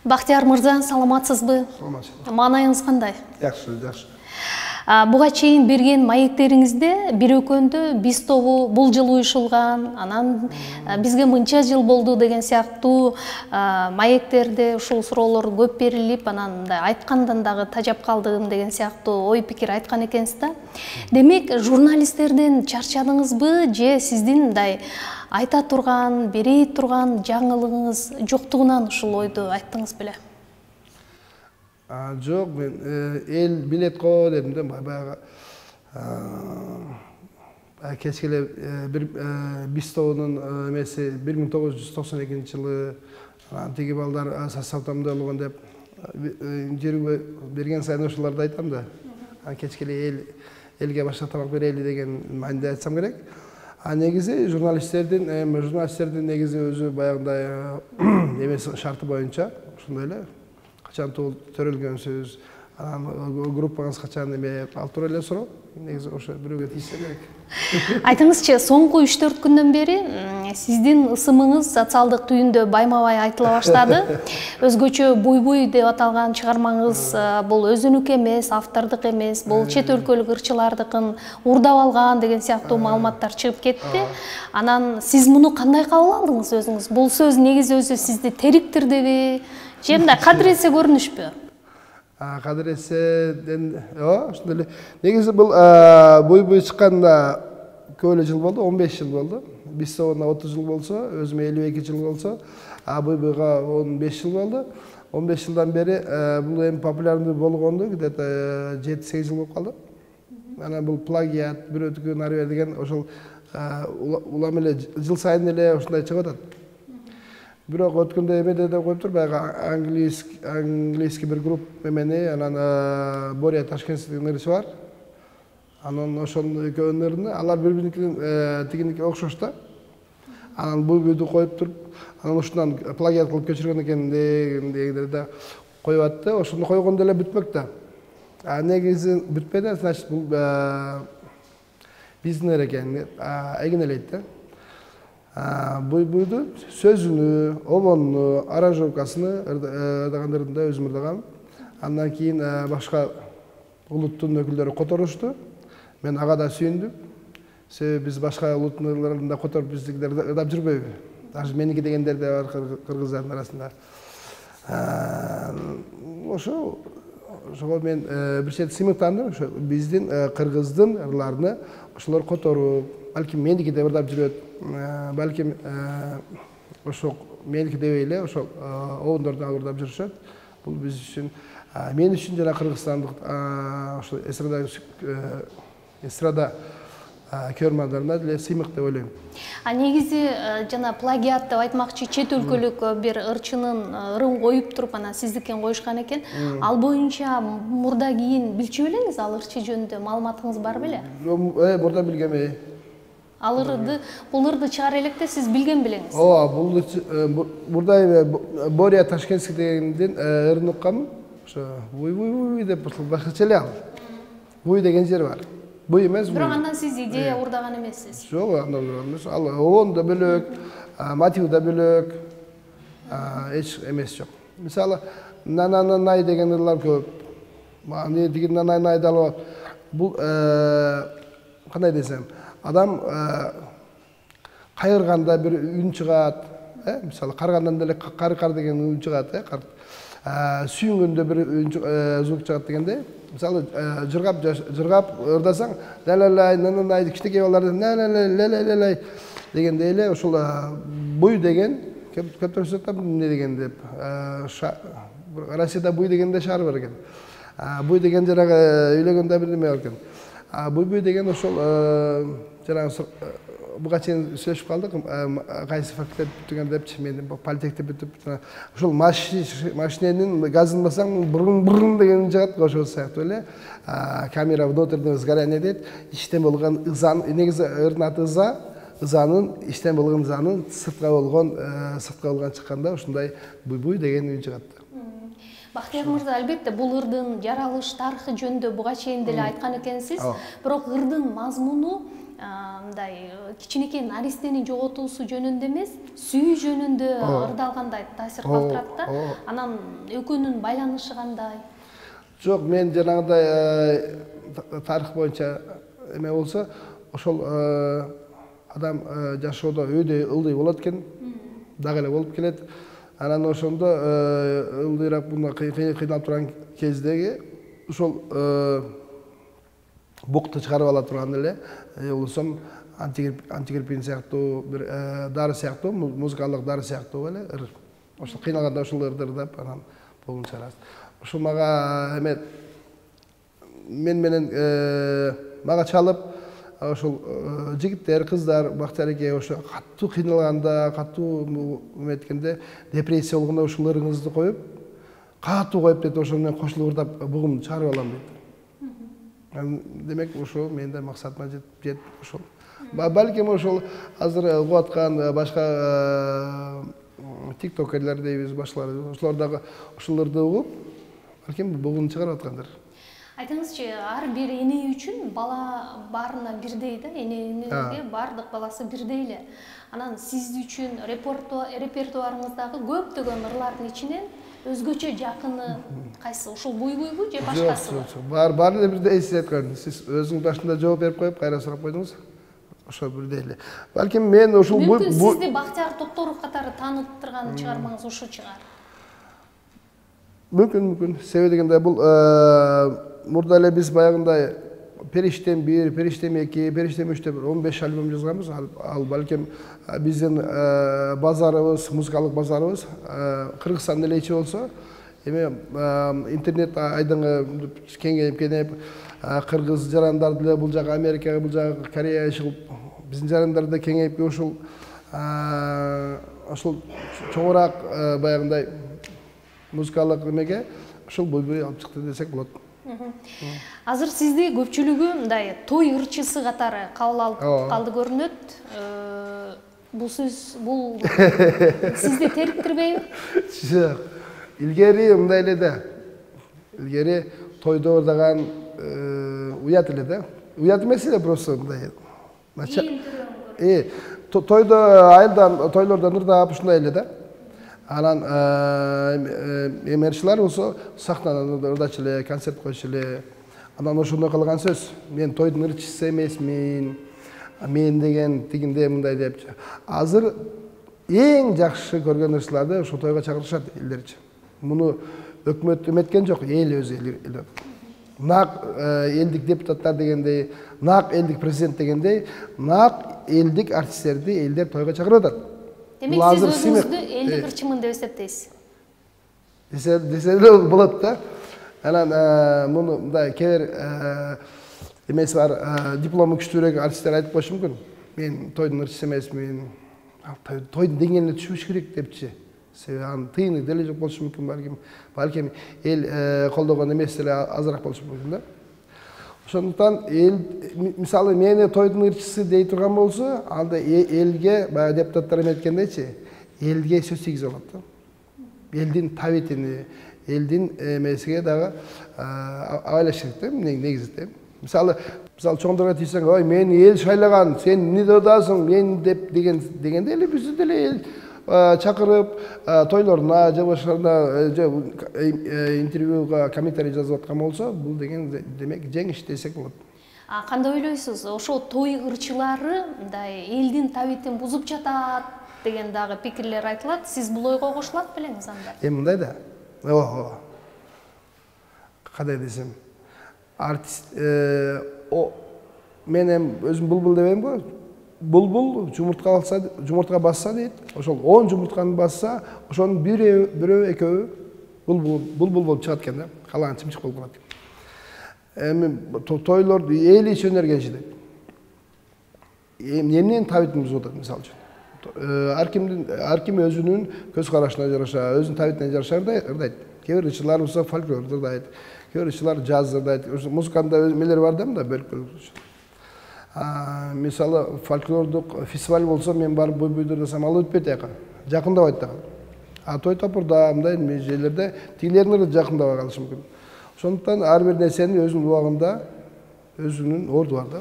Бактияр мырза, саламатсызбы? Саламатсыз. Маанайыңыз кандай? Жакшы, жакшы. Буга чейин берген маектериңизде бир өкөндө биз тобу бул жыл уюшулган, анан бизге мынча жыл болду деген сыяктуу маектерде ушул суроолор көп берилип, анан мындай айткандан дагы тажап калдым деген сыяктуу ой пикир айткан экенсиз да. Демек, журналисттерден чарчадыңызбы же сиздин мындай айта турган, бере турган жаңылыгыңыз жоктугунан ушул ойду айттыңыз беле? Жок, мен эл билет го дедим да, баягы кечкеле бир биз тобунун эмеси 1992-жылы тиги балдар составдамда болгон деп жүрүп берген сайын ошолорду айтам да. Кечкеле элге башка тамак берели деген майнда айтсам керек. Негизи журналисттердин негизи өзү баягындай эмеси шарты боюнча ушундай эле. Качан төрөлгөн сөз, группаңыз качан эме алып тура эле суроо. Негизи ошо бирөөгө тийсе керек. Айтыңызчы, соңку 3-4 күндөн бери сиздин ысымыңыз социалдык түйүндө байма-бай айтыла баштады. Өзгөчө буй-буй деп аталган чыгармаңыз бул өзүнүкү эмес, автордук эмес, бул чет өлкөлүк ырчылардыкын урдап алган деген сыяктуу маалыматтар чыгып кетти. Анан сиз муну кандай кабыл алдыңыз өзүңүз? Бул сөз негизи өзү сизди териктирдиби? Же мындай кадыресе көрүнүшпү? Кадыреседен, ошондой эле. Негизи бул буй-буй чыкканда көп эле жыл болду, 15 жыл болду. Биз тобуна 30 жыл болсо, өзүмө 52 жыл болсо, буй-буйга 15 жыл болду. 15 жылдан бери бул эми популярдуу болгонду, где-то 7-8 жыл болуп калды. Анан бул плагиат, бирөөдүкү нарбер деген ошол улам эле жыл сайын эле ушундай чыгып атат. Бирок өткөндө эмеде деп коюптур, баягы английский бир групп эмени, анан Боря Ташкентский деген ырчы бар. Анан ошонун экөөнүн алар бири-биринин тигиники окшош да. Анан буй-буйду коюп туруп, анан ушундан плагиат кылып көчүргөн экен дегендер да коюп атты. Ошону койгондо эле бүтмөк да. Негизи бүтпөдө, значит бул биздин эрекен, эгенелейт да. Буй-буйду сөзүнү, обонуну, аранжировкасыны ырдагандырында өзүм ырдагам. Андан кийин башка улуттун өкүлдөрү которушту. Мен ага да сүйүндүм. Себеби биз башка улуттун ырларын да которуп биздикилер ырдап жүрбөйбү? Даже меники дегендер да бар кыргыздардын арасында. Ошого мен бир чети сыймыктандым. Ошо биздин кыргыздын ырларыны ошолор которуп, балким меники деп ырдап жүрөт. Балким ошо меники дебей эле ошо обондордун ырдап жүрүшөт. Бул биз үчүн, мен үчүн жана кыргызстандык ошо эстрада көрөрмандарына деле сыймык деп ойлойм. Негизи жана плагиат деп айтмакчы, чет өлкөлүк бир ырчынын ырын коюп туруп, анан сиздикин коюшкан экен. Ал боюнча мурда кийин билчү белеңиз, ал ырчы жөнүндө маалыматыңыз бар беле? Мурда билгем. Бул ырды чыгара электе сиз билген белеңиз? Бул мурда Боря Ташкентский дегендин ырын уккам. Ошо буй-буй деп башкача эле ал. Буй деген жер бар. Буй эмес. Бирок андан сиз идея урдаган эмессиз. Жок, андан эмес. Ал обон да бөлөк, мотив да бөлөк. Эч эмес жок. Мисалы, нананай деген ырлар көп. Мага деген нананай да бул кандай десем, адам кайырганда бир үн чыгат, мисалы каргандан деле кар деген үн чыгат, сүйүнгөндө бир звук чыгат дегенде, мисалы жыргап ырдасаң, лалалай, нананай, кичинекей балдар лалалай дегенде эле ошол буй деген көптөр сөзөт эмне деген деп. Россияда буй дегенде шаар бар экен. Буй деген жанагы үйлөгөндө бир неме бар экен. Буй-буй деген ошол жанагы буга чейин сүйлөшүп калдык. Кайсы факультет бүтүргөн депчи, мен политехте бүтүп, ошол машиненин газын басаң бурун деген чыгат, ошол сыяктуу эле. Камера внутреннего сгорания дейт. Иштен болгон ызан, негизи ырдын аты ыза, ызанын иштен болгон ызанын сыртка болгон чыкканда ушундай буй-буй деген үн чыгат. Бактияр мырза, албетте бул ырдын жаралыш тарыхы жөнүндө буга чейин деле айткан экенсиз. Бирок ырдын мазмуну мындай кичинекей наристени жоготуусу жөнүндө эмес, сүйүү жөнүндө ырдалгандай таасир калтырат да. Анан экөөнүн байланышы кандай? Жок, мен жанагындай тарых боюнча эме болсо, ошол адам жашоодо өйдө ылдый болот экен, дагы эле болуп келет. Анан ошондо ылдыйраак мына кыйналып турган кездеги ошол букту чыгарып ала турган эле, болсом антигриппин сыяктуу бир дары сыяктуу, музыкалык дары сыяктуу эле ошол кыйналганда ошол ырдап анан болгон чыгарабыз. Ошол мага эме мен менен мага чалып ошол жигиттер, кыздар, бактареке ошо катуу кыйналганда, катуу эметкенде, депрессия болгондо ушул ырыңызды коюп, катуу коюп дейт, ошо менен кошулуп ырдап бугумду чыгарып алам дейт. Демек ошо менде максатыма жетип ошол. Балким ошол азыр угуп аткан башка тиктокерлер дейбиз, башкалар, ошолор дагы ошолорду угуп, балким бугумду чыгарып аткандыр. Айтыңызчы, ар бир эне үчүн бала баарына бирдей да, энеге баардык баласы бирдей эле. Анан сиз үчүн репертуарыңыздагы көптөгөн ырлардын ичинен өзгөчө жакыны кайсы? Ушул буйбуйбу же башкасы? Баары эле бирдей эсеп аткан. Сиз өзүңүз башында жооп берип коюп, кайра сурап койдуңуз. Ошо бирдей эле. Балким мен ушул мүмкүн сизди Бактияр Токторов катары тааныттырган чыгармаңыз ошо чыгар. Мүмкүн. Себеби дегенде бул мурда эле биз баягындай Периштем 1, Периштем 2, Периштем 3 деп 15 альбом жазганбыз. Ал балким биздин базарыбыз, музыкалык базарыбыз Кыргызстанда эле ичи болсо, эми интернет айдыңы кеңейип, кыргыз жарандарды эле бул жака Америкага, бул жака Кореяга чыгып, биздин жарандарды кеңейип, ошол чоңураак баягындай музыкалык эмеге ошол буйбуй алып чыкты десек болот. Азыр сизди көпчүлүгү мындай той ырчысы катары кабыл алып калды көрүнөт. Бул сизди териктирбейби? Жок. Илгери мындай эле да. Илгери тойдо ырдаган уят эле да. Уят эмес эле просто мындай. Тойдо айылдан, тойлордон ырдап ушундай эле да. Анан эмерчилер болсо сахнадан ырдачу эле, концерт койчу эле. Анан ошондой калган сөз. Мен тойдун ырчысы эмесмин. Мен деген тигинде мындай деп. Азыр эң жакшы көргөн ырчыларды ошо тойго чакырышат элдерчи. Муну өкмөт эметкен жок, эл өзү эле. Нак элдик депутаттар дегендей, нак элдик президент дегендей, нак элдик артисттерди элдер тойго чакырып атат. Демек сиз өзүңүздү элдик ырчымын деп эсептейсиз? Десе болот да. Анан муну мындай кээ эмеси бар, диплому күчтүүрөөк артисттер айтып коюшу мүмкүн. Мен тойдун ырчысы эмесмин. Тойдун деңгээлине түшүш керек депчи. Себеби анын тыйыны деле жок болушу мүмкүн, балким эл колдогон эмеси эле азыраак болушу мүмкүн да. Ошондуктан эл мисалы мени тойдун ырчысы дей турган болсо, анда элге баягы депутаттар эметкендейчи, элге сөз тийгизе алат да. Элдин табитини, элдин эмесиге дагы абайлаш керек да, негизи. Мисалы чоңдорго тийсең, ой, мени эл шайлаган, сен эмне дадасың, мен деп дегенде эле бизди деле эл чакырып, тойлоруна, же башкаларына, же интервьюга комментарий жазып аткан болсо, бул деген демек жеңиш десек болот. Кандай ойлойсуз? Ошо той ырчылары мындай элдин табитин бузуп жатат деген дагы пикирлер айтылат. Сиз бул ойго кошулат белеңиз анда? Мындай да. Кандай десем, артист мен өзүм булбул дебейм го. Булбул жумуртка басса дейт. Ошол 10 жумуртканы басса, ошонун бирөө экөө булбул болуп чыгат экен да. Калаган чымчык болуп калат. Эми тойлорду эл ич өнөргенчи дейт. Эмненин табитин бузуп атат мисалы үчүн. Ар ким өзүнүн көз карашына жараша, өзүнүн табитине жараша ырдайт. Кээ бир ырчылар болсо фольклорду ырдайт, кээ бир ырчылар джаз ырдайт. Музыканда эмелер бар да мында бөлүк. Мисалы фольклордук фестиваль болсо, мен барып буйбуйду ырдасам, ал өтпөйт жака. Жакындабайт дагы. Той топурда мындай жерлерде тигилердин жакындабай калышы мүмкүн. Ошондуктан ар бир нерсени өзүнүн убагында, өзүнүн орду бар да.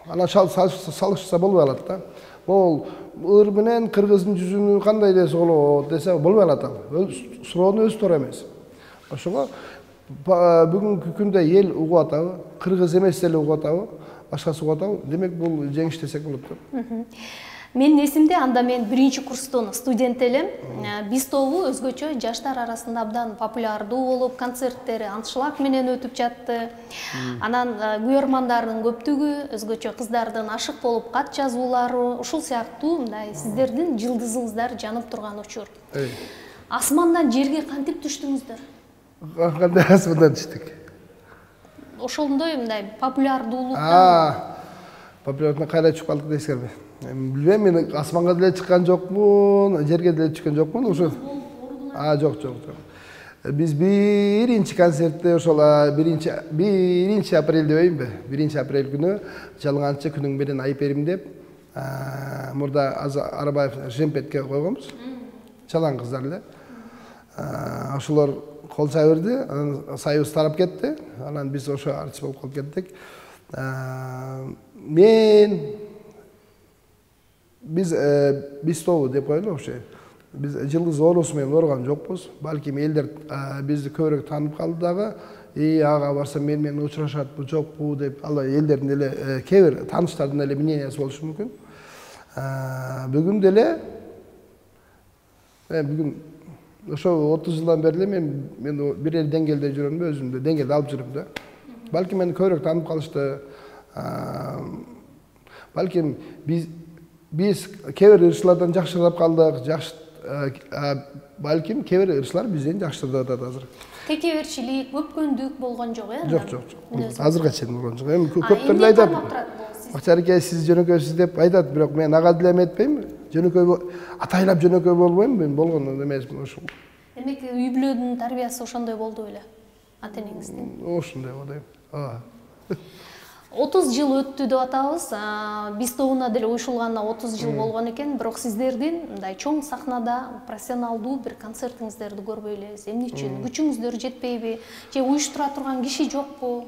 Анан салышса болбой калат да. Ол ыр менен кыргыздын жүзүнү кандай десе болот десе болбой калат ал. Суроону өзү туура эмес. Ошого бүгүнкү күндө эл угуп атабы, кыргыз эмес эле угуп атабы, башкасы угуп атабы. Демек бул жеңиш десек болот да. Менин эсимде, анда мен 1-курстун студент элем. Биз тобу өзгөчө жаштар арасында абдан популярдуу болуп, концерттери аншлаг менен өтүп жатты. Анан күйөрмандардын көптүгү, өзгөчө кыздардын ашык болуп кат жазуулары, ушул сыяктуу мындай сиздердин жылдызыңыздар жанып турган учур. Асмандан жерге кантип түштүңүздөр? Кандай асмандан түштүк? Ошондой мындай популярдуулуктан. Популярдуулуктан кайра түшүп калдык дейсиңерби? Билбейм, мен асманга деле чыккан жокмун, жерге деле түшкөн жокмун, ошо. Жок. Биз биринчи концертте ошол 1 апрель дебейинби? 1 апрель күнү жалганчы күнүң менен айып берим деп, мурда Арабаев Жемпетке койгонбуз. Жалаң кыздар эле. Ошолор кол сая берди, анан союз тарап кетти. Анан биз ошо артист болуп калып кеттик. Биз тобу деп коелу вообще. Биз жылдыз оорусу менен оорган жокпуз. Балким элдер бизди көбүрөөк таанып калды дагы. Ага барсам менен учурашат, бу жокпу деп, ал элдердин эле кээ бир тааныштардын эле мнениясы болушу мүмкүн. Бүгүн деле бүгүн ошо 30 жылдан бери эле мен бир эле деңгээлде жүрөмбү, өзүмдү деңгээлде алып жүрөм да. Балким мени көбүрөөк таанып калышты. Балким биз кээ бир ырчылардан жакшыраап калдык, балким кээ бир ырчылар бизден жакшыраап атат азыр. Текеберчилик, көпкөндүк болгон жок, Жок. Азырга чейин болгон жок. Эми көптөр айтат. Акчареке сиз жөнөкөйсүз деп айтат, бирок мен ага деле эметпейм. Жөнөкөй атайлап жөнөкөй болбойм, мен болгон эмесмин ошол. Демек, үй бүлөнүн тарбиясы ошондой болду беле? Ата-энеңиздин. Ошондой болду. 30 жыл өттү деп атабыз. Биз тобуна деле уюшулганына 30 жыл болгон экен, бирок сиздердин мындай чоң сахнада профессионалдуу бир концертиңиздерди көрбөй элебиз. Эмне үчүн? Күчүңүздөр жетпейби? Же уюштура турган киши жокпу?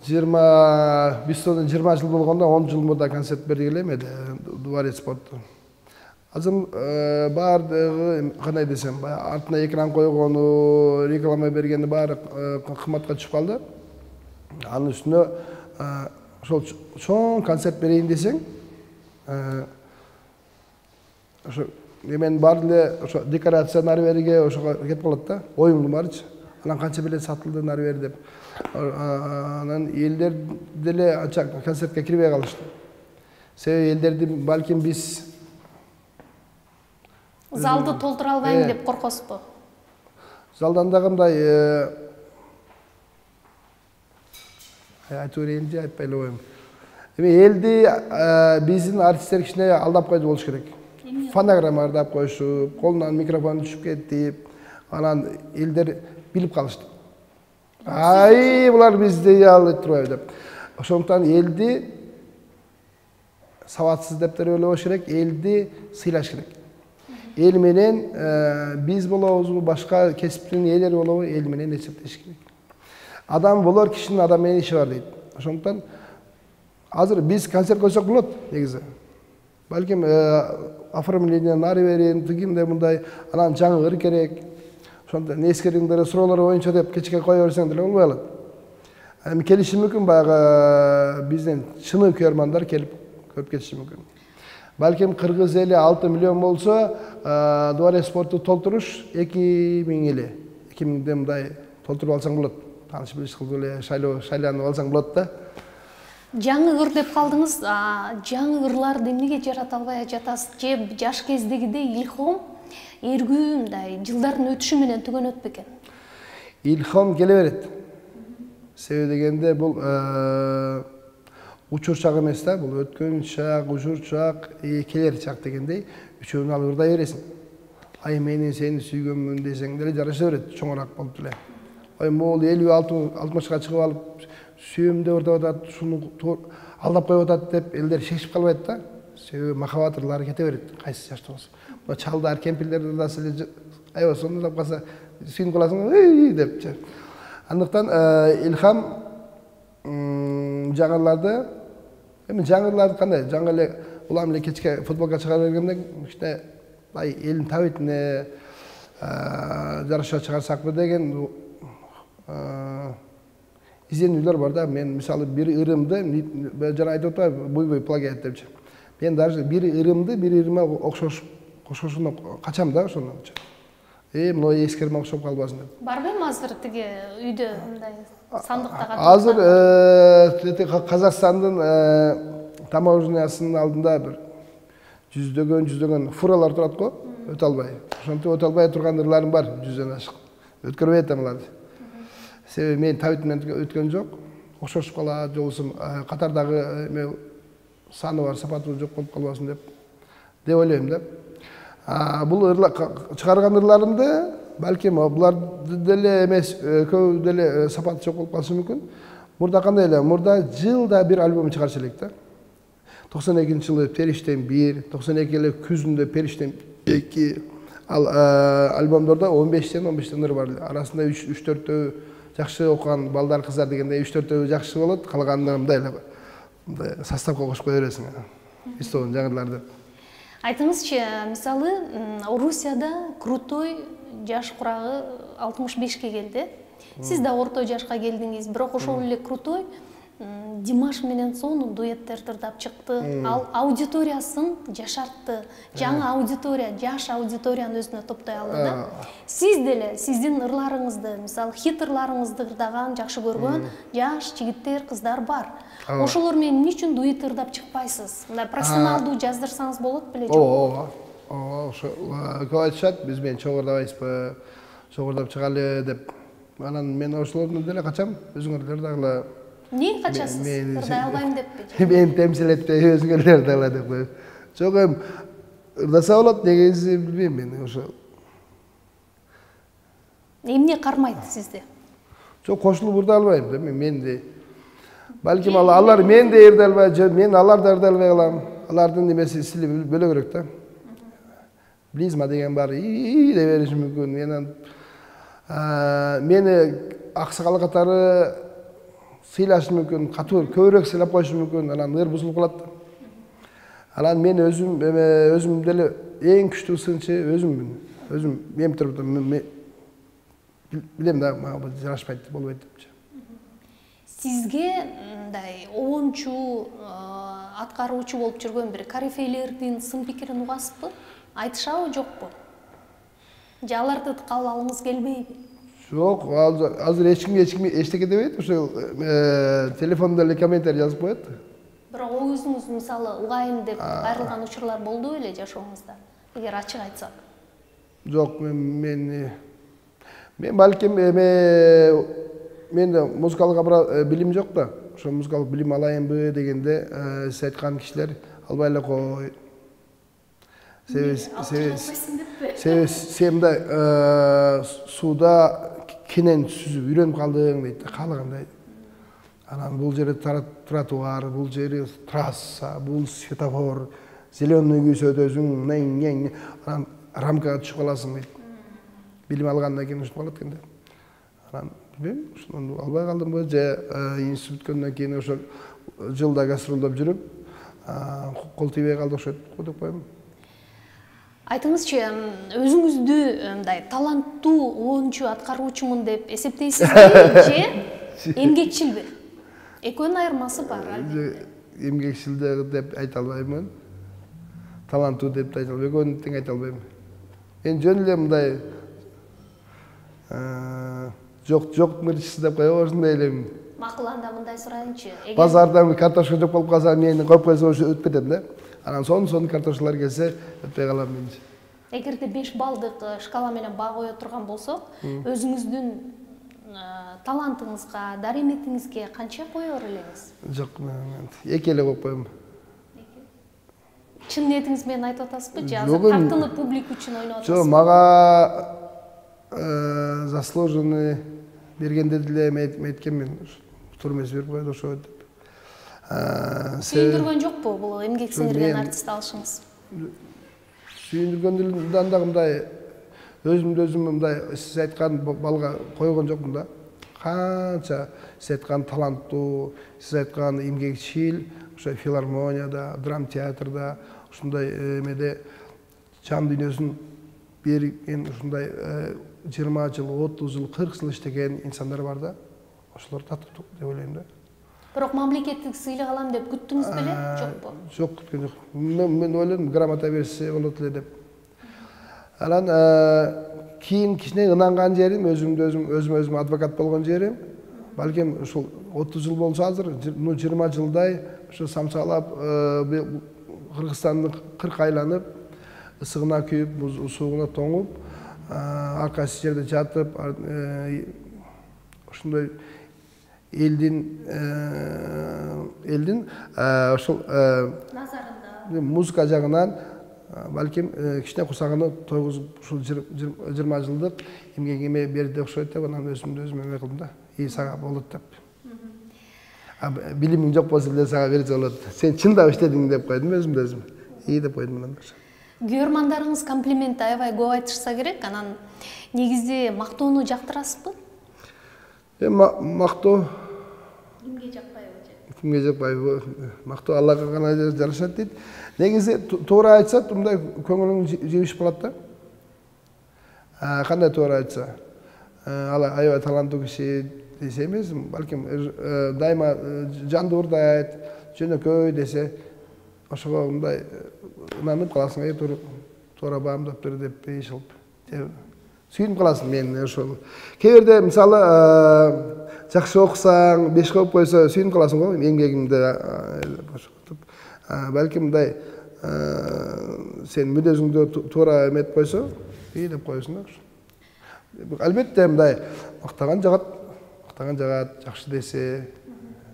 Биз тобунун 20 жыл болгондо 10 жыл мурда концерт бердик эле эде Дворец спортту. Азыр баардыгы кандай десем, артына экран койгону, реклама бергени баары кымбатка түшүп калды. Анын үстүнө ошол чоң концерт берейин десең, ошо эмен бар эле ошо декорация нары бериге ошого кетип калат да. Оюңдун баарычы. Анан канча билет сатылды нары бери деп. Анан элдер деле анча концертке кирбей калышты. Себеби элдерди балким биз залды толтура албайм деп коркосузбу? Залдан дагы мындай айтып берейин же айтпай эле коеюн. Эми элди биздин артисттер кичине алдап койду болуш керек. Фонограмма ырдап коюшуп, колунан микрофон түшүп кетип, анан элдер билип калышты. Булар бизди алып турбайбы деп. Ошондуктан элди сабатсыз деп деле ойлобош керек, элди сыйлаш керек. Эл менен биз болобузбу, башка кесиптин ээлери болобу, эл менен эсептеш керек. Адам болор, кишинин адам менен иши бар дейт. Ошондуктан азыр биз концерт койсок болот негизи. Балким оформление нары берин, тигинде мындай, анан жаңы ыр керек. Ошондон эскериңдер, суроолор боюнча деп кечке кое берсең деле болбой калат. Эми келиши мүмкүн баягы бизден чыны күйөрмандар келип көрүп кетиши мүмкүн. Балким кыргыз эли 6 миллион болсо, Дворец спортту толтуруш 2000 эле. 2000де мындай толтуруп алсаң болот. Тааныш билиш кылып эле шайланып алсаң болот да. Жаңы ыр деп калдыңыз. Жаңы ырларды эмнеге жарата албай жатасыз? Же жаш кездегидей илхом эргүү мындай жылдардын өтүшү менен түгөнөт бекен? Илхом келе берет. Себеби дегенде бул учур чак эмес да, бул өткөн чак, учур чак, келер чак дегендей үчөөнү алып ырдай бересиң. Ай менин сени сүйгөнмүн десең деле жараша берет, чоңураак болуп эле. Ой могул 50-60га чыгып алып сүйөм деп ырдап атат, шуну алдап коюп атат деп элдер шешип калбайт да. Себеби махабат ырлары кете берет, кайсы жашта болсо. Бу чалдар, кемпирлер ырдаса эле айба сону ырдап калса сүйүнүп каласың, деп. Андыктан илхам жаңыларды кандай жаңы эле улам эле кечке футболго чыга бергенде кичине бай элдин табитине жарышка чыгарсакпы деген изденүүлөр бар да. Мен мисалы бир ырымды жана айтып атпайбы буй плагиат депчи. Мен даже бир ырымды бир ырыма окшошуна качам да ошонучу. Мына эскерме окшоп калбасын деп. Барбы азыр тиги үйдө мындай сандыктага? Азыр Казакстандын таможнясынын алдында бир жүздөгөн фуралар турат го, өтө албай. Ошентип өтө албай турган ырларым бар, 100дөн ашык. Өткөрбөй атам аларды. Себеби мен табит менен өткөн жок. Окшошуп калат, жолусум катардагы саны бар, сапаты жок болуп калбасын деп ойлойм да. Бул чыгарган ырларымды балким буларды деле эмес, көбү деле сапаты жок болуп калышы мүмкүн. Мурда кандай эле? Мурда жылда бир альбом чыгарчу элек да. 92-жылы Периштен 1, 92 эле күзүндө Периштен 2, ал альбомдордо 15-тен ыр бар. Арасында 3-4 жакшы окуган балдар, кыздар дегенде 3-4 жакшы болот, калганы мындай эле составка кошуп кое бересиң. Истон жаңыларды. Айтыңызчы, мисалы, Орусияда крутой жаш курагы 65-ке келди. Сиз да орто жашка келдиңиз, бирок ошол эле крутой Димаш менен сонун дуэттер тырдап чыкты. Ал аудиториясын жашартты. Жаңы аудитория, жаш аудиторияны өзүнө топтой алды да. Сиз деле сиздин ырларыңызды, мисалы, хит ырларыңызды ырдаган, жакшы көргөн жаш жигиттер, кыздар бар. Ошолор менен эмне үчүн дуэт ырдап чыкпайсыз? Мындай профессионалдуу жаздырсаңыз болот беле жок? Ошо көп айтышат, биз менен чогурдабайсызбы, чогурдап чыгалы деп. Анан мен ошолордун деле качам, өзүңөр дагы эмнеге качасыз? Ырдай албайм деппи? Мен темсил этпей өзгөлөр дагы деп коюп. Жок, ырдаса болот, негизи билбейм мен ошо. Эмне кармайт сизди? Жок, кошулуп ырдай албайм да мен. Балким алар мен да ырдай албай, мен алар да ырдай албай калам. Алардын немеси стили бөлөгөрөөк да. Близма деген бар, деп бериши мүмкүн. Мени аксакал катары сыйлашы мүмкүн, катуу көбүрөөк сыйлап коюшу мүмкүн, анан ыр бузулуп калат. Анан мен өзүм деле эң күчтүү сынчы өзүммүн. Өзүм мен турдум, билем да, мага жарашпайт, болбойт депчи. Сизге мындай обончу, аткаруучу болуп жүргөн бир корифейлердин сын пикирин угасызбы? Айтышабы, жокпу? Же аларды кабыл алгыңыз келбейби? Жок, азыр эчкимге эчтеке дебейт, ошо телефондо эле комментарий жазып коет. Бирок өзүңүз мисалы угайын деп кайрылган учурлар болду беле жашооңузда? Эгер ачык айтсак. Жок, мен балким менде музыкалык билим жок да. Ошо музыкалык билим алайынбы дегенде сиз айткан кишилер албай эле кой. Себеби сен мындай сууда кенен сүзүп үйрөнүп калдың дейт, каалагандай. Анан бул жери тротуар, бул жери трасса, бул светофор, зеленый күйсө өтөсүң, анан рамкага түшүп каласың дейт. Билим алгандан кийин ушинтип калат экен да. Анан билбейм, ушундан албай калдымбы, же институт бүткөндөн кийин ошо жылда гастролдоп жүрүп, кол тийбей калды окшойт деп коем. Айтыңызчы, өзүңүздү мындай таланттуу оончу, аткаруучумун деп эсептейсизби же эмгекчилби? Экөөнүн айырмасы бар. Эмгекчил деп айта албаймын. Таланттуу деп айта албайм, экөөнүн тең айта албайм. Мен жөн эле мындай жоктун ырчысы деп коебу, ошондой элемин. Макул, анда мындай сурайынчы. Базардан картошка жок болуп калса, мени коюп койсо ошо өтүп кетем да. Анан сонун картошкалар келсе, өтпөй калам менчи. Эгерде 5 балдык шкала менен баа кое турган болсок, өзүңүздүн талантыңызга, дариметиңизге канча коер элеңиз? Жок, мен 2 эле коюп коем. Чын ниетиңиз менен айтып атасызбы же азыр тартынып публика үчүн ойноп атасызбы? Жок, мага заслуженный бергенде деле мен айткенмин, турмес берип койду ошо деп. Сүйүндүргөн жокпу бул эмгек сиңирген артист алышыңыз? Сүйүндүргөндөн дагы мындай өзүмдү өзүм мындай сиз айткан балга койгон жокмун да. канча сиз айткан таланттуу, сиз айткан эмгекчил ошо филармонияда, драм театрда, ушундай эмеде жан дүйнөсүн берген ушундай 20 жыл, 30 жыл, 40 жыл иштеген инсандар бар да. Ошолор татыктуу деп ойлойм да. Бирок мамлекеттик сыйлык алам деп күттүңүз беле, жокпу? Жок, күткөн жок. Мен ойлодум, грамота берсе болот эле деп. Анан кийин кичине ынанган жерим, өзүм адвокат болгон жерим. Балким ушул 30 жыл болсо азыр, 20 жылдай ошо самсалап, Кыргызстанды 40 айланып, ысыгына күйүп, суугуна тоңуп, ар кайсы жерде жатып, ушундай элдин ошол назарында музыка жагынан балким кичине кусагына тойгузуп ушул 20 жылдык эмгегиме берди окшойт деп анан өзүм эме кылдым да. Сага болот деп. Билимиң жок болсо деле сага берсе болот. Сен чындап иштедиң деп койдум өзүм. Деп койдум анан. Көрөрмандарыңыз комплиментти аябай көп айтышса керек, анан негизи мактоону жактырасызбы? Мактоо Кимге жакпайбы же? Кимге жакпайбы? Мактоо Аллага гана жарашат дейт. Негизи туура айтса, мындай көңүлүң жебиш болот да. Кандай туура айтса? Ал аябай таланттуу киши десе эмес, балким дайыма жанды урдайт, жөнөкөй десе, ошого мындай ынанып каласың, туура баамдаптыр деп иш кылып. Сүйүнүп каласың мен ошол. Кээ бирде мисалы жакшы окусаң, 5 коюп койсо сүйүнүп каласың го, эмгегимди балким мындай сен мүнөзүңдү туура эметип койсо, деп коесуң да. Албетте мындай мактаган жагат, жакшы десе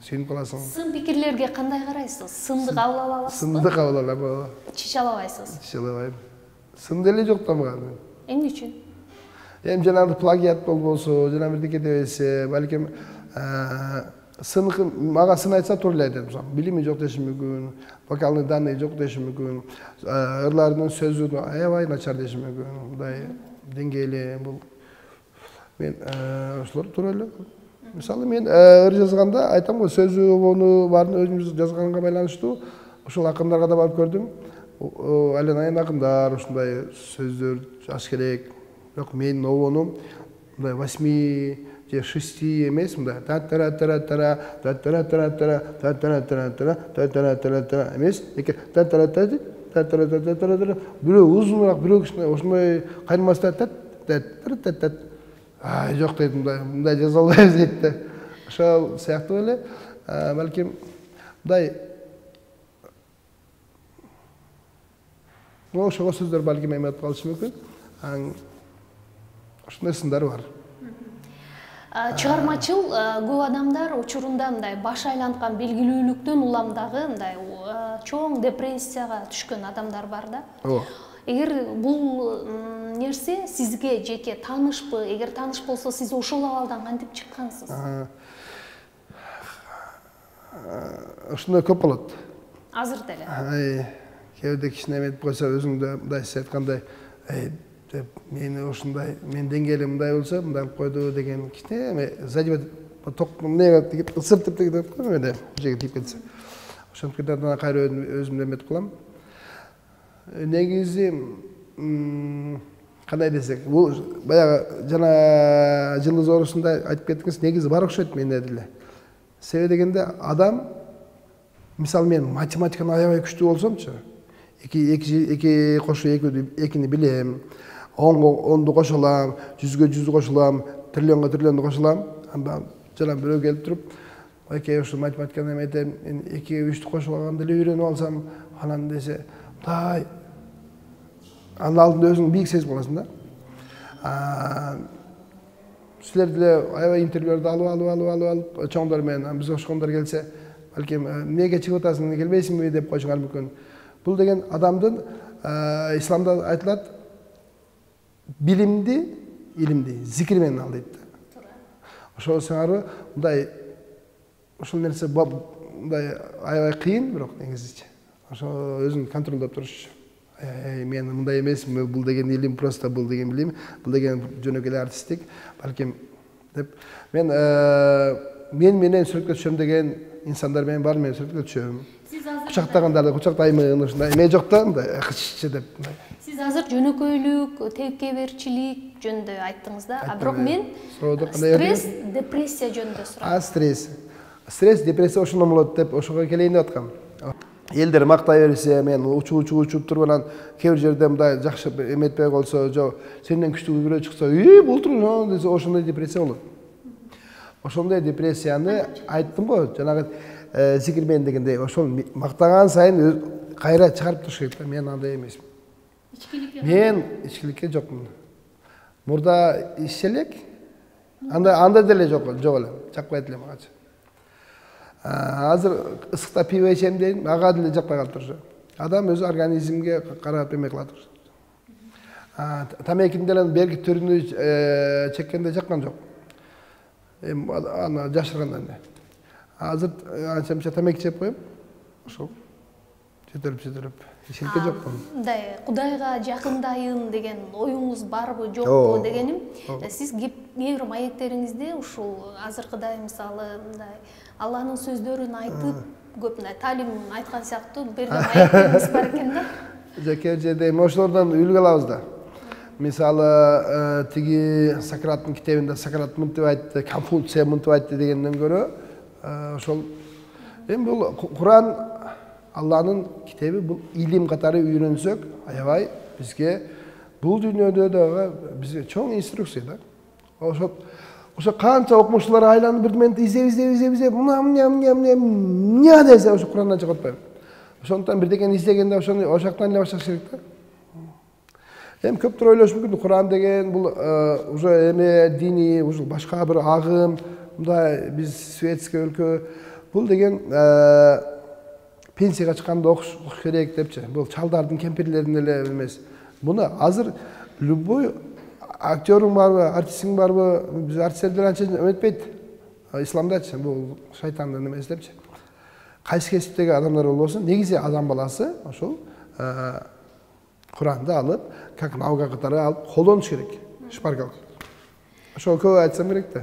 сүйүнүп каласың. Сын пикирлерге кандай карайсыз? Сынды кабыл ала аласызбы? Сынды кабыл алам. Чече албайсыз? Чече албайм. Сын деле жок да мага. Эмне үчүн? Эми жанагы плагиат болбосо, жана бирдеке дебесе, балким мага сын айтса туура эле айтат. Билими жок деши мүмкүн, вокалный данные жок деши мүмкүн, ырлардын сөзү аябай начар деши мүмкүн. Мындай деңгээли бул. Мен ошолор туура эле. Мисалы мен ыр жазганда айтам го, сөзү обону баарын өзүм жазганга байланыштуу. Ошол акындарга да барып көрдүм. Айылан акындар ушундай сөздөр жаш керек. Бирок менин обонум мындай 8 же 6 эмес, мындай эмес, бирөө узунураак, бирөө кичине ошондой кайнамаста жок дейт, мындай жаза албайбыз дейт да. Ошол сыяктуу эле балким мындай ошого сөздөр балким эметип калышы мүмкүн. Ошондой сындар бар. Чыгармачыл көп адамдар учурунда мындай баш айланткан белгилүүлүктөн улам дагы мындай чоң депрессияга түшкөн адамдар бар да. Эгер бул нерсе сизге жеке таанышпы? Эгер тааныш болсо, сиз ошол абалдан кантип чыккансыз? Ошондой көп болот. Азыр деле. Кээ бирде кичине эметип койсо, өзүңдө мындай сиз айткандай, мени ошундай, мен деңгээлим мындай болсо, мындай кылып койду деген кичине эме задевать ток эмне ысыртып деп койм эле, жерге тийип кетсе. Ошентип анан кайра өзүмдү эметип калам. Негизи кандай десек, бул баягы жана жылдыз оорусунда айтып кеттиңиз, негизи бар окшойт менде деле. Себеби дегенде адам, мисалы мен математиканы аябай күчтүү болсомчу, эки кошуу экини билем, 10ду кошулам, 100гө 100 кошулам, триллионго триллионду кошулам, анда жана бирөө келип туруп, окей, ушу математиканы эметем, 2-3 кошулганды деле үйрөнүп алсам, анан десе, мындай анын алдында өзүң бийик сезип каласың да. Силер деле аябай интервьюларды алып, чоңдор менен, биз окшогондор келсе, балким эмнеге чыгып атасың, эмне келбейсиңби деп койушуңар мүмкүн. Бул деген адамдын исламда айтылат, билимди, илимди зикир менен ал дейт. Ошол сыңары мындай ошол нерсе мындай аябай кыйын, бирок негизичи. Ошо өзүн контролдоп туруш. Мен мындай эмесмин, бул деген илим, просто бул деген билим, бул деген жөнөкөй артисттик, балким деп мен менен сүрөткө түшөм деген инсандар менен бар, мен сүрөткө түшөм. Кучактагандарды кучактаймын, ушундай эме жок да, мындай кыччы деп. Сиз азыр жөнөкөйлүк, текеберчилик жөнүндө айттыңыз да. А бирок мен стресс, депрессия жөнүндө сурайм. Стресс, депрессия ошондон болот деп ошого келейин деп аткам. Элдер мактай берсе, мен учуп туруп анан кээ бир жерде мындай жакшы эметпей калса, жок, сенден күчтүү бирөө чыкса, бултур десе, ошондой депрессия болот. Ошондой депрессияны айттым го, жанагы зикирмен дегендей, ошол мактаган сайын кайра чыгарып туруш керек да. Мен андай эмесмин. Мен ичкиликке жокмун. Мурда ичселек, анда деле жок эле, жакпайт эле магачы. Азыр ысыкта пиво ичем дейм, ага деле жакпай калып турчу. Адам өзү организмге карап эме кылат. Тамекини деле берги түрүнү чеккенде жаккан жок. Аны жашыргандан эле. Азыр анча тамеки чеп коем. Ошол жетелип ичкиликке жокмун. Мындай Кудайга жакындайын деген оюңуз барбы, жокпу дегеним. Сиз кээ бир маектериңизде ушул азыркыдай мисалы мындай Алланын сөздөрүн айтып, көп мындай талим айткан сыяктуу берген маектериңиз бар экен да. Жеке жерде ошолордон үлгү алабыз да. Мисалы, тиги Сократтын китебинде Сократ мынтип айтты, Конфуций мынтип айтты дегенден көрө, ошол эми бул Куран Алланын китеби, бул илим катары үйрөнсөк, аябай бизге бул дүйнөдө дагы бизге чоң инструкция да. Ошо канча окумуштуулар айланып бирдеменди издеп, мына десе ошо Курандан чыгып атпайбы. Ошондуктан бирдекени издегенде ошону ошактан эле башташ керек да. Эми көптөр ойлошу мүмкүн, Куран деген бул уже эме дини, уже башка бир агым, мындай биз светский өлкө, бул деген пенсияга чыкканда окуш керек депчи. Бул чалдардын, кемпирлердин эле эмес. Муну азыр любой актерың барбы, артистиң барбы, биз артистердер анча эметпейт. Исламдачы бул шайтандын эмеси депчи. Кайсы кесиптеги адамдар болбосун, негизи адам баласы ошол Куранды алып, как наука катары алып колдонуш керек. Шпаргалык. Ошо көп айтсам керек да.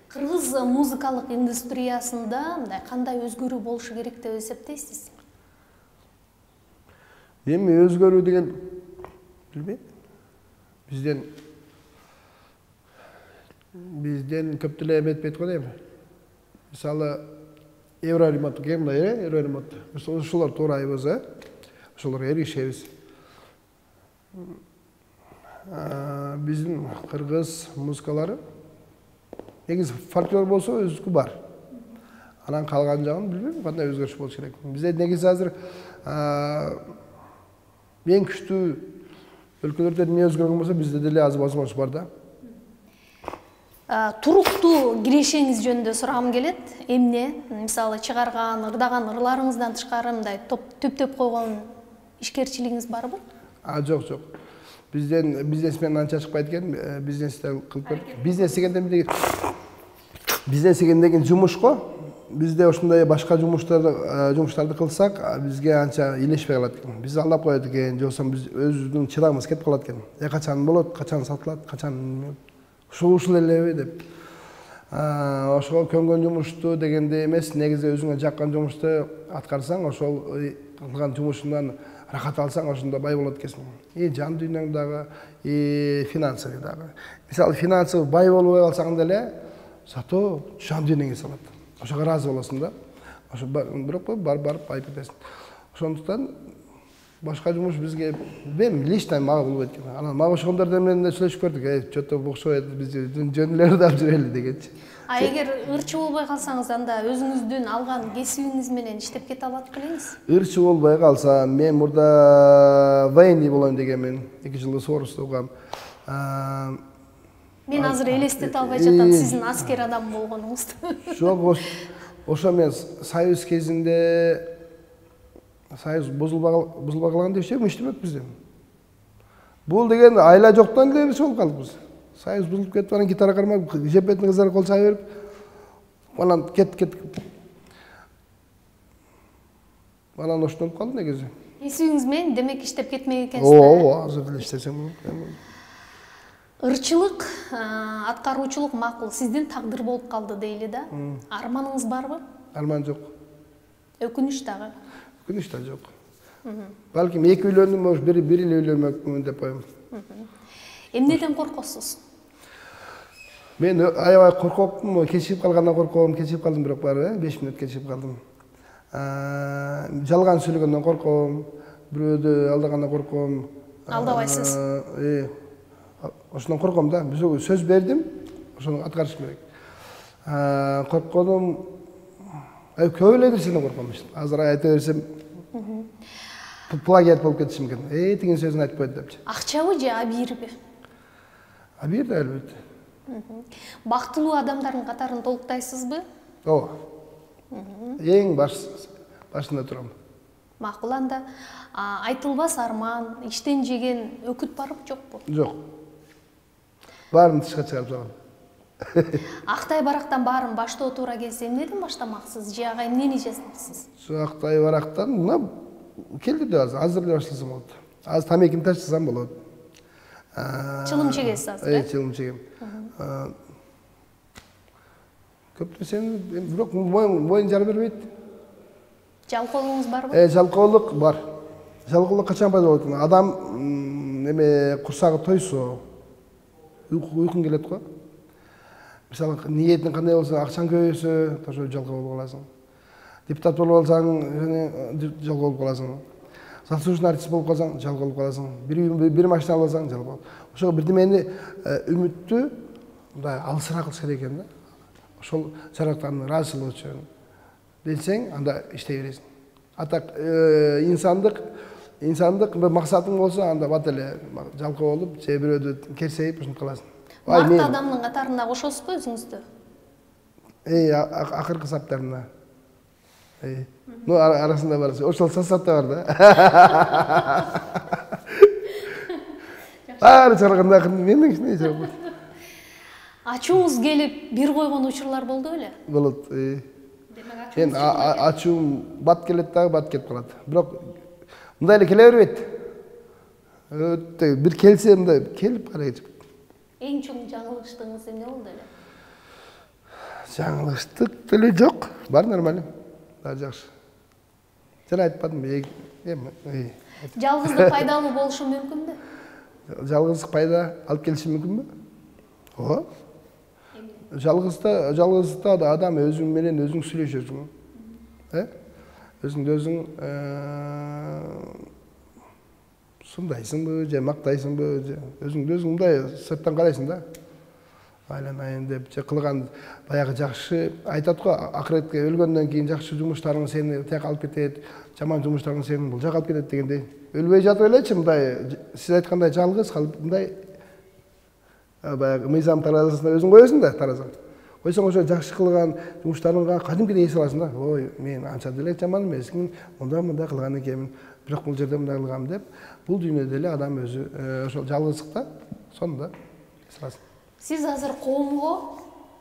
Кыргыз музыкалык индустриясында мындай кандай өзгөрүү болушу керек деп эсептейсиз? Эми өзгөрүү деген билбейм. Бизден көп деле эметпейт го дейм. Мисалы, Евроремонт кем да, Евроремонт. Ошолор туурайбыз, ошолорго эргишебиз. Биздин кыргыз музыкалары негизи фольклор болсо өзүнүкү бар. Анан калган жагын билбейм, кандай өзгөрүш болуш керек. Бизде негизи азыр эң күчтүү өлкөлөрдө эмне өзгөргөн болсо, бизде деле аз возможность бар да. Туруктуу кирешеңиз жөнүндө сурагым келет. Эмне, мисалы, чыгарган, ырдаган ырларыңыздан тышкары мындай төптөп койгон ишкерчилигиңиз барбы? Жок. Бизнесмен анча чыкпайт экен, бизнесте кылып көрдүк. Бизнес деген жумуш го. Бизде ошондой башка жумуштарды кылсак, бизге анча илешпей калат экен. Биз алдап коет экен, жоксо биз өзүбүздүн чыдамыбыз кетип калат экен. Качан болот, качан сатылат, качан ушул элеби деп. Ошого көнгөн жумушту дегенде эмес, негизи өзүңө жаккан жумушту аткарсаң, ошол кылган жумушуңдан рахат алсаң, ошондо бай болот экенсиң. Жан дүйнөң дагы, финансовый дагы. Мисалы, финансовый бай болбой калсаң деле, зато жан дүйнөңө салат. Ошого ыраазы болосуң да. Ошо бирок барып байып кетесиң. Ошондуктан башка жумуш бизге лично мага болбойт экен. Анан мага ошондор менен да сүйлөшүп көрдүк. Чөтө окшойт, биз жөнүлөрдү алып жүрөлү дегенчи. Эгер ырчы болбой калсаңыз, анда өзүңүздүн алган кесибиңиз менен иштеп кете алат белеңиз? Ырчы болбой калса, мен мурда военный болоюн дегенмин. 2 жылды Соорусто окугам. Мен азыр элестете албай жатам сиздин аскер адам болгонуңузду. Жок, ошо мен Союз кезинде Союз бузулбай калган деп иштебеппиз деп. Бул деген айла жоктон эле болуп калдык. Союз бузулуп кетип, анан гитара кармап, жепеттин кыздары кол чаба берип, анан кет. Анан ошондоп калды негизи. Кесибиңиз менен демек иштеп кетмек экенсиз. Азыр деле иштесем болот. ырчылык, аткаруучулук макул, сиздин тагдыр болуп калды дейли да. Арманыңыз барбы? Арман жок. Өкүнүч дагы. Өкүнүч да жок. Балким 2 үйлөндүм, может бир эле үйлөнмөкмүн деп коем. Эмнеден коркосуз? Мен аябай коркоптум, кечигип калгандан корком, кечигип калдым бирок бар, 5 мүнөт кечигип калдым. Жалган сүйлөгөндөн корком, бирөөдү алдагандан корком. Алдабайсыз. Ошондон корком да. Бизге сөз бердим, ошону аткарышым керек. Коркконум көп эле нерседен корком. Азыр айта берсем плагиат болуп кетиши мүмкүн. Тигин сөзүн айтып койду депчи. Акчабы же абийирби? Абийир да албетте. Бактылуу адамдардын катарын толуктайсызбы? Ооба. Эң башында турам. Макул, анда айтылбас арман, иштен жеген өкүт барбы, жокпу? Жок. Баарын тышка чыгарып салгам. Актай барактан баарын баштоо туура келсе, эмнеден баштамаксыз? Же ага эмнени жазмаксыз? Актай барактан мына келди деп азыр эле баштасам болот. Азыр тамекини ташсам болот. Чылым чегесиз азыр? Чылым чегем. Көп нерсени бирок моюн жара бербейт. Жалкоолугуңуз барбы? Жалкоолук бар. Жалкоолук качан пайда болот? Адам эме курсагы тойсо, уйкун келет го. Мисалы, ниетиң кандай болсо, акчаң көбөйсө, ошо жалкоо болуп каласың. Депутат болуп алсаң, жалкоо болуп каласың. Заслуженный артист болуп калсаң, жалкоо болуп каласың. Бир машина алсаң, жалкоо. Ошого бирдемени үмүттү мындай алысыраак кылыш керек экен да. Ошол жараткандын ыраазычылыгы үчүн билсең, анда иштей бересиң. Атак инсандык бир максатың болсо, анда бат эле жалкоо болуп, же бирөөдү керсейип ушинтип каласың. Макты адамдын катарына кошосузбу өзүңүздү? Акыркы саптарына. Ну, арасында бар. Ошол сасат да бар да. Баары чарганда менин кичине жок. Ачууңуз келип, бир койгон учурлар болду беле? Болот. Мен ачуум бат келет дагы, бат кетип калат. Бирок мындай эле келе бербейт. Өтө бир келсе мындай келип кара кетип. Эң чоң жаңылыштыгыңыз эмне болду эле? Жаңылыштык деле жок. Бар нормально. Да, жакшы. Жана айтпадым. Жалгыздык пайдалуу болушу мүмкүнбү? Жалгыздык пайда алып келиши мүмкүнбү? Ооба. Жалгыздыкта да адам өзүң менен өзүң сүйлөшөсүң. Өзүңдү өзүң сумдайсыңбы, же мактайсыңбы, же өзүңдү өзүң мындай сырттан карайсың да. Айланайын деп, же кылган баягы жакшы айтат го, акыретке өлгөндөн кийин жакшы жумуштарың сени тияка алып кетет, жаман жумуштарың сени бул жака алып кетет дегендей. Өлбөй жатып элечи мындай сиз айткандай жалгыз калып мындай баягы мыйзам таразысына өзүң коесуң да, тараза. Койсоң ошо жакшы кылган жумуштарыңга кадимкидей эс аласың да. Ой, мен анча деле жаман эмесмин, мындай кылган экенмин, бирок бул жерде мындай кылгам деп, бул дүйнөдө эле адам өзү ошол жалгыздыкта сонда эс аласың. Сиз азыр коомго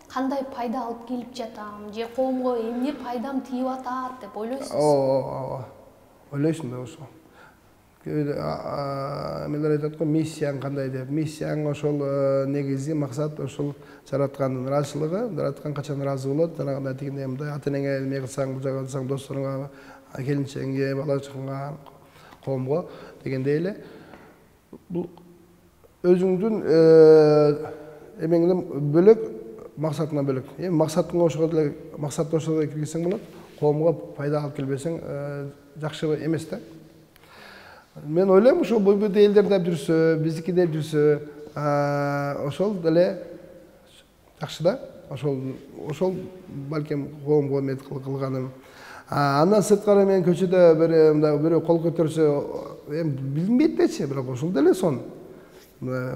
кандай пайда алып келип жатам, же коомго эмне пайдам тийип атат деп ойлойсуз? Ооба. Ойлойсуң да ошо. Мендер айтат го, миссияң кандай деп. Миссияң ошол негизи максат ошол жараткандын ыраазычылыгы, жараткан качан ыраазы болот, жанагындай тигиндей мындай ата-энеңе эме кылсаң, бул жагы кылсаң, досторуңа, келинчегиңе, бала-чагаңа, коомго дегендей эле. Бул өзүңдүн эмеңден бөлөк, максатыңдан бөлөк. Максатыңа ошого деле, максатты ошого киргизсең болот, коомго пайда алып келбесең жакшы эмес да. Мен ойлойм, ошол бойбуд элдер деп жүрсө, биздики деп жүрсө, ошол деле жакшы да. Ошол балким коомго эмет кылганым. Андан сырткары мен көчөдө бирөө кол көтөрсө, билинбейт дечи, бирок ошол деле сон.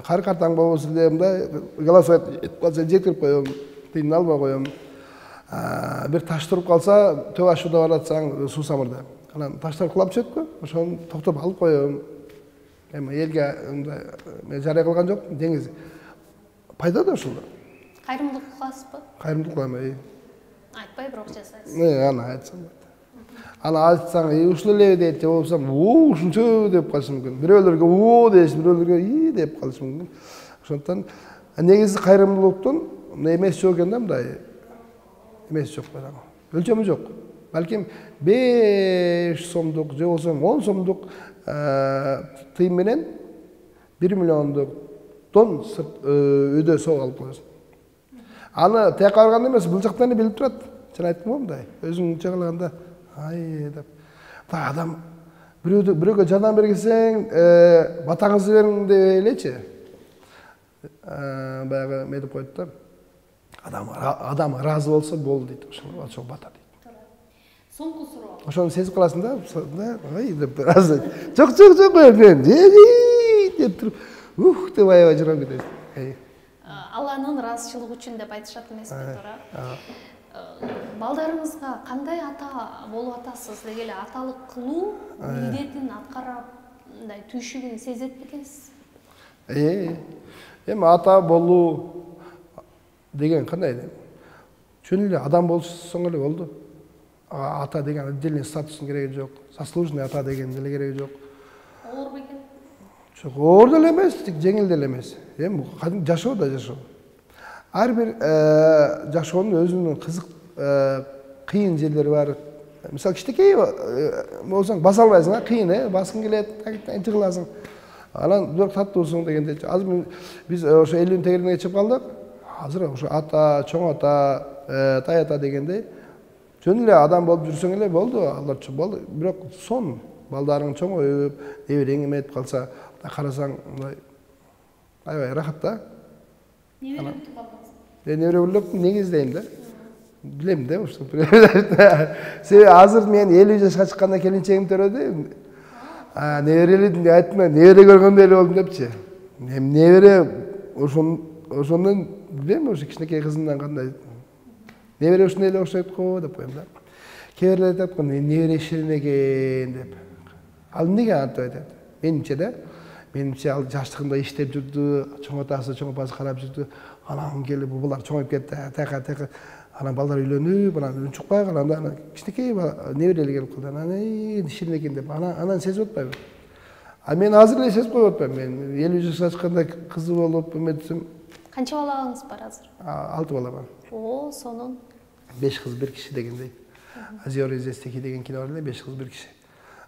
Кар картаң болбосо деле мындай голосовать этип калса жеткирип коем, тыйын албай коем. Бир таш туруп калса, төбө ашууда баратсаң, суу самырда. Анан таштар кулап түшөт го, ошону токтоп алып коем. Эми элге мындай мен жарыя кылган жок, деңиз. Пайда да ошол. Кайрымдуулук кыласызбы? Кайрымдуулук кылам. Айтпай бирок жасайсыз. Аны айтсам. Аны айтсаң, ушул эле дейт, же болбосо, ушунчо деп калышы мүмкүн. Бирөөлөргө деп, бирөөлөргө деп калышы мүмкүн. Ошондон негизи кайрымдуулуктун эмеси жок экен да, мындай эмеси жок баягы. Өлчөмү жок. Балким 5 сомдук же болбосо 10 сомдук тыйым менен 1 миллиондук тонн үйдө соо алып коесуң. Аны тияка барганда эмес, бул жактан билип турат. Сен айттың го мындай, өзүң чыгылаганда ай деп. Адам бирөөгө жардам бергесең, батаңызды бериң деп элечи. Баягы эме деп коет да. Адам ыраазы болсо болду дейт. Ошол бата дейт. Соңку суроо. Ошону сезип каласың да, ай деп ыраазы. Жок мен деп туруп, деп аябай жырап кетесиң. Алланын ыраазычылыгы үчүн деп айтышат эмеспи, туура? Балдарыңызга кандай ата болуп атасыз деги эле аталык кылуу милдетин аткарып, мындай түйшүгүн сезет бекенсиз? Эми ата болуу деген кандай деп? Чөн эле адам болсоң эле болду. Ата деген отдельный статустун кереги жок. Заслуженный ата деген деле кереги жок. Оор бекен? Жок, оор деле эмес, жеңил деле эмес. Эми жашоо да жашоо. Ар бир жашоонун өзүнүн кызык, кыйын жерлери бар. Мисалы кичинекей болсоң баса албайсың, кыйын, баскың келет, жыгыласың. Анан бирок таттуусуң дегенде, азыр биз ошо 50-нин тегерине чыгып калдык. Азыр ошо ата, чоң ата, тай ата дегендей жөн эле адам болуп жүрсөң эле болду, аларчы болду. Бирок сон балдарың чоңоюп, неберең эметип калса, карасаң мындай аябай рахат да. Небере бүтүп калдыңыз? Небере бүлөп негиздейм да. Билем да ошо. Себеби азыр мен 50 жашка чыкканда келинчегим төрөдү. Неберелидин айтма, небере көргөндөй эле болдум депчи. Небере ошондон билем, ошо кичинекей кызымдан кандай небере ушундай эле окшойт го деп коем да. Кээ бирлер айтат го, небере ширин экен деп. Ал эмнеге антип айтат? Менимче ал жаштыгында иштеп жүрдү, чоң атасы, чоң апасы карап жүрдү. Анан келип булар чоңоюп кетти, таяка. Анан балдар үйлөнүп, анан үн чыкпай калганда анан кичинекей неберелер келип калды. Анан ширин экен деп, анан сезип атпайбы? Мен азыр эле сезип коюп атпайм. Мен 50 жашка чыкканда кызы болуп эметсем. Канча балаңыз бар азыр? 6 бала бар. Сонун. 5 кыз 1 киши дегендей. Азиор Изестеки деген кино бар эле, 5 кыз 1 киши.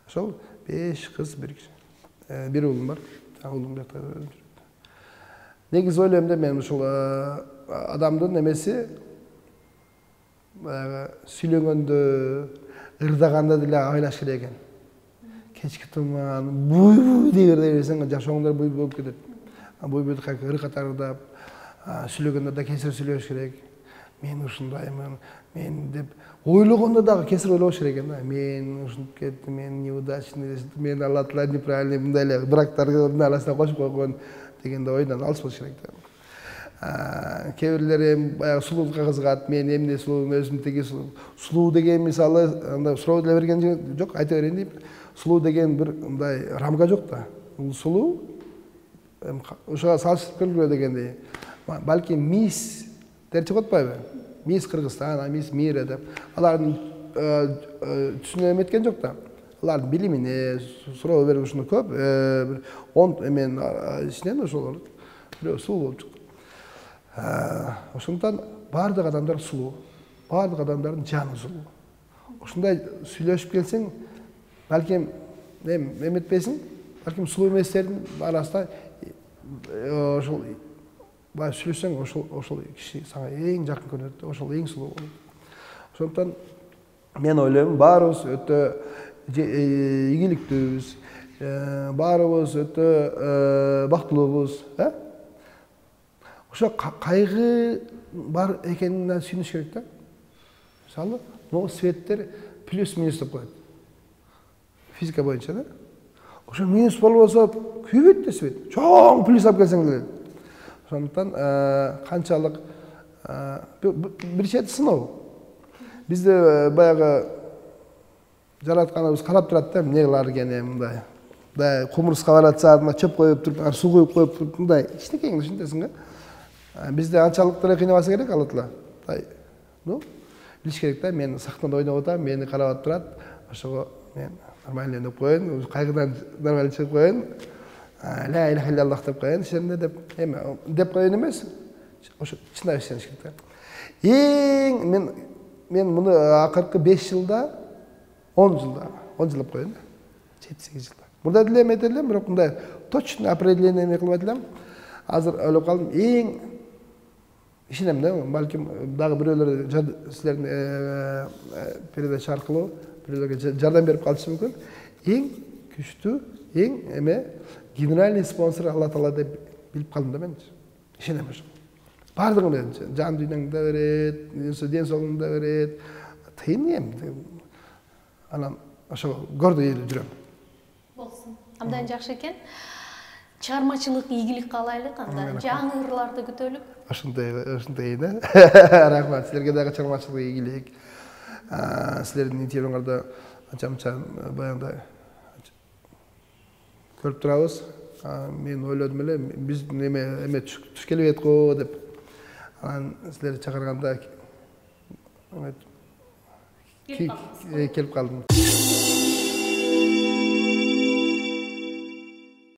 Ошол 5 кыз 1 киши. Бир уулум бар. Уулум жакта жүрөт. Негизи ойлойм да мен ушул адамдын эмеси баягы сүйлөгөндө, ырдаганда деле айлаш керек экен. Кечки туман, буй дей берсең, жашооңдор буй болуп кетет. Буй ыр катардап, сүйлөгөндө да кесир сүйлөш керек. Мен ушундаймын, мен деп ойлогондо дагы кесир ойлош керек экен да. Мен ушинтип кеттим, мен неудачный, мен Алла Таала неправильный, мындай эле брактардын арасына кошуп койгон дегенде ойдон алыс болуш керек да. Кээ бирлери баягы сулуулукка кызыгат, мен эмне сулуу, өзүм тиги сулуу деген мисалы, анда суроо деле берген жок, айта берейин дейм. Сулуу деген бир мындай рамка жок да. Бул сулуу ошого салыштырып көргүлө дегендей. Балки мисс дерчи атпайбы? Мисс Кыргызстан, мисс Мира деп. Алардын түсүнө эметкен жок да. Алардын билимине суроо берип ушуну көп, бир 10 эмен ичинен ошолор бирөө сулуу болуп чыкты. Ошондон баардык адамдар сулуу, баардык адамдардын жаны сулуу. Ушундай сүйлөшүп келсең, балким эметпесиң, балким сулуу эместердин арасында ошол бай сүйлөшсөң, ошол киши сага эң жакын көрүнөт, ошол эң сулуу болот. Ошондон мен ойлойм, баарыбыз өтө ийгиликтүүбүз, баарыбыз өтө бактылуубуз, ошо кайгы бар экенине сүйүнүш керек да. Мисалы, могу светтер плюс-минус деп коет. Физика боюнча да. Ошо минус болбосо күйбөйт да свет. Чоң плюс алып келсең деле. Ошондон канчалык бир чети сыноо. Бизде баягы жаратканыбыз карап турат да, эмне кылар экен мындай. Мындай кумурска баратса, чөп коюп туруп, суу куюп коюп туруп, мындай кичинекей ушунтесиң да. Бизде анчалык деле кыйнабаса керек, Алла Таала. Билиш керек да, мен сахнада ойноп атам, мени карап турат, ошого мен нормально деп коеюн, кайгыдан нормально чыгып коеюн. ла иляха илляллах деп коеюн ишенде деп коеюн эмес, ошо чындап ишениш керек. Эң мен муну акыркы 5 жылда 10 жылдап коеюн. 7-8 жылда. Мурда деле эметелем, бирок мындай точно определение эме кылбайт элем. Азыр ойлоп калдым, эң ишенем да, балким дагы бирөөлөр силердин передача аркылуу бирөөлөргө жардам берип калышы мүмкүн. Эң күчтүү, эң эме генеральный спонсор Алла Таала деп билип калдым да мен. Ишенем ошо. Бардыгын берет, жан дүйнөңдү да берет, ден соолугуңду да берет. Тыйын эм. Анан ошо гордо элүү жүрөм. Болсун. Абдан жакшы экен. Чыгармачылык ийгилик каалайлык анда. Жаңы ырларды күтөлүк. Ошондой да. Рахмат. Силерге дагы чыгармачылык ийгилик. Силердин интервьюңарда анча-мынча баягындай көрүп турабыз. Мен ойлодум эле, биз эме түш келбейт го деп. Анан силерди чакырганда келип калдым.